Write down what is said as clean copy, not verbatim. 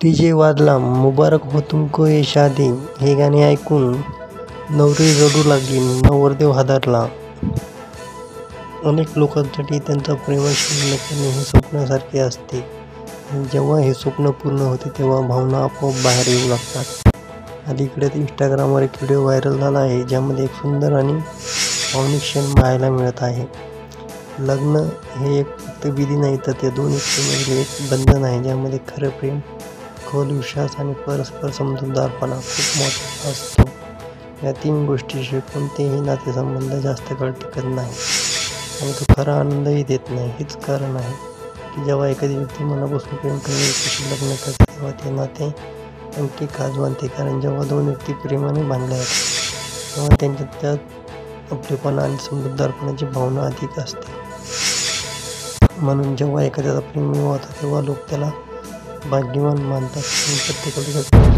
DJ वाजला मुबारक हो तुमको ये शादी हे गाणे ऐकून नवरी रडू लागली, नवरदेव हादरला. अनेक लोकांसाठी त्यांचा प्रेमाशी लग्न करणे हे स्वप्नासारखे असते. जेव्हा हे स्वप्न पूर्ण होते तेव्हा भावना आपोआप बाहेर येऊ लागतात. अलीकडेच इंस्टाग्रामवर एक व्हिडिओ व्हायरल झाला आहे, ज्यामध्ये एक सुंदर आणि भावनिक क्षण पाहायला मिळत आहे. लग्न हे एक फक्त विधी नाही, तर ते दोन व्यक्तींमधील एक बंधन आहे, ज्यामध्ये खरं प्रेम, खोल विश्वास आणि परस्पर समजूतदारपणा खूप महत्त्वाचा असतो. या तीन गोष्टीशिवाय कोणतेही नातेसंबंध जास्त काळ टिकत नाही आणि तो खरा आनंदही देत नाही. हेच कारण आहे की जेव्हा एखादी व्यक्ती मनापासून प्रेम करणाऱ्या व्यक्तीशी लग्न करते तेव्हा ते नाते आणखी खास बनते. कारण जेव्हा दोन व्यक्ती प्रेमाने बांधल्या जातात तेव्हा त्यांच्यात त्यात आपलेपणा आणि समजूतदारपणाची भावना अधिक असते. म्हणून जेव्हा एखाद्याचा प्रेम होता तेव्हा लोक त्याला भाग्यवान मानतात आणि प्रत्येकाला